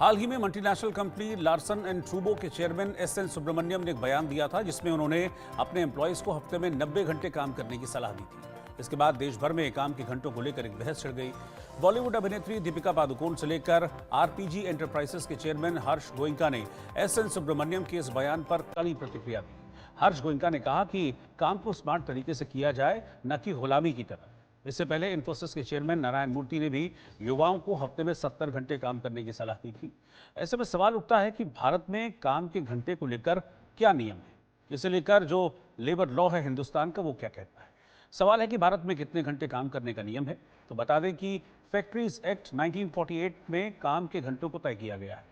हाल ही में multinational company Larsen and Toubro के chairman SN. Subramaniam ने एक बयान दिया था जिसमें उन्होंने अपने एम्प्लॉयज को हफ्ते में 90 घंटे काम करने की सलाह दी थी। इसके बाद देश भर में काम के घंटों को लेकर एक बहस छिड़ गई। बॉलीवुड अभिनेत्री दीपिका पादुकोण से लेकर आरपीजी एंटरप्राइजेस के चेयरमैन हर्ष गोयनका ने एस.एन. सुब्रमण्यम के इस बयान पर कड़ी प्रतिक्रिया दी। हर्ष गोयनका ने कहा कि काम को स्मार्ट तरीके से किया जाए, न कि गुलामी की तरह। इससे पहले इन्फोसिस के चेयरमैन नारायण मूर्ति ने भी युवाओं को हफ्ते में 70 घंटे काम करने की सलाह दी थी। ऐसे में सवाल उठता है कि भारत में काम के घंटे को लेकर क्या नियम है, इसे लेकर जो लेबर लॉ है हिंदुस्तान का वो क्या कहता है। सवाल है कि भारत में कितने घंटे काम करने का नियम है। तो बता दें कि फैक्ट्रीज एक्ट 1948 में काम के घंटों को तय किया गया है।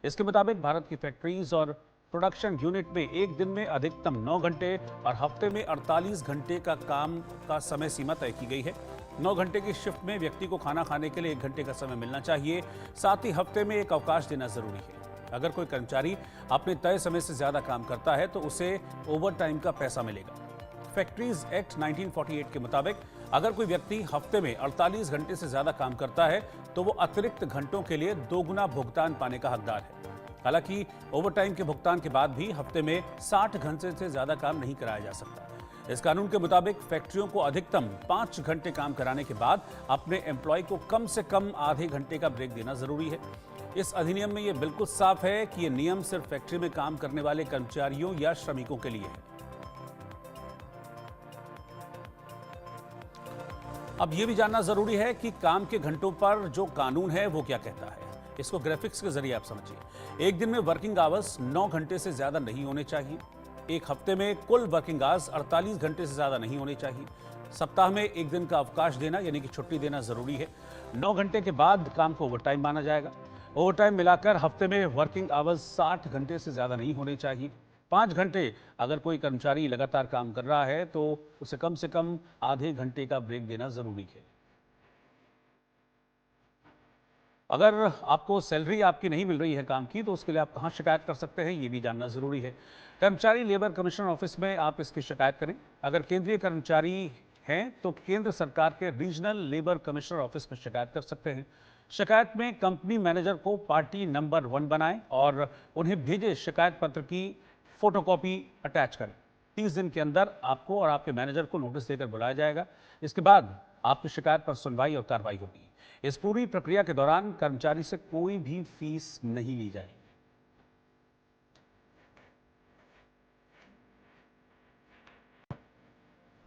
इसके मुताबिक भारत की फैक्ट्रीज और प्रोडक्शन यूनिट में एक दिन में अधिकतम 9 घंटे और हफ्ते में 48 घंटे का काम का समय सीमा तय की गई है। 9 घंटे की शिफ्ट में व्यक्ति को खाना खाने के लिए 1 घंटे का समय मिलना चाहिए। साथ ही हफ्ते में एक अवकाश देना जरूरी है। अगर कोई कर्मचारी अपने तय समय से ज्यादा काम करता है तो उसे ओवर टाइम का पैसा मिलेगा। फैक्ट्रीज एक्ट 1948 के मुताबिक अगर कोई व्यक्ति हफ्ते में 48 घंटे से ज्यादा काम करता है तो वो अतिरिक्त घंटों के लिए दोगुना भुगतान पाने का हकदार है। हालांकि ओवरटाइम के भुगतान के बाद भी हफ्ते में 60 घंटे से ज्यादा काम नहीं कराया जा सकता। इस कानून के मुताबिक फैक्ट्रियों को अधिकतम 5 घंटे काम कराने के बाद अपने एम्प्लॉय को कम से कम आधे घंटे का ब्रेक देना जरूरी है। इस अधिनियम में यह बिल्कुल साफ है कि यह नियम सिर्फ फैक्ट्री में काम करने वाले कर्मचारियों या श्रमिकों के लिए है। अब यह भी जानना जरूरी है कि काम के घंटों पर जो कानून है वो क्या कहता है। इसको ग्राफिक्स के जरिए आप समझिए। एक दिन में वर्किंग आवर्स 9 घंटे से ज्यादा नहीं होने चाहिए। एक हफ्ते में कुल वर्किंग आवर्स 48 घंटे से ज्यादा नहीं होने चाहिए। सप्ताह में एक दिन का अवकाश देना यानी कि छुट्टी देना जरूरी है। 9 घंटे के बाद काम को ओवरटाइम माना जाएगा। ओवरटाइम मिलाकर हफ्ते में वर्किंग आवर्स 60 घंटे से ज्यादा नहीं होने चाहिए। 5 घंटे अगर कोई कर्मचारी लगातार काम कर रहा है तो उसे कम से कम आधे घंटे का ब्रेक देना जरूरी है। अगर आपको सैलरी आपकी नहीं मिल रही है काम की तो उसके लिए आप कहां शिकायत कर सकते हैं, ये भी जानना जरूरी है। कर्मचारी लेबर कमिश्नर ऑफिस में आप इसकी शिकायत करें। अगर केंद्रीय कर्मचारी हैं तो केंद्र सरकार के रीजनल लेबर कमिश्नर ऑफिस में शिकायत कर सकते हैं। शिकायत में कंपनी मैनेजर को पार्टी नंबर 1 बनाएं और उन्हें भेजे शिकायत पत्र की फोटोकॉपी अटैच करें। 30 दिन के अंदर आपको और आपके मैनेजर को नोटिस देकर बुलाया जाएगा। इसके बाद आपकी शिकायत पर सुनवाई और कार्रवाई होगी। इस पूरी प्रक्रिया के दौरान कर्मचारी से कोई भी फीस नहीं ली जाएगी।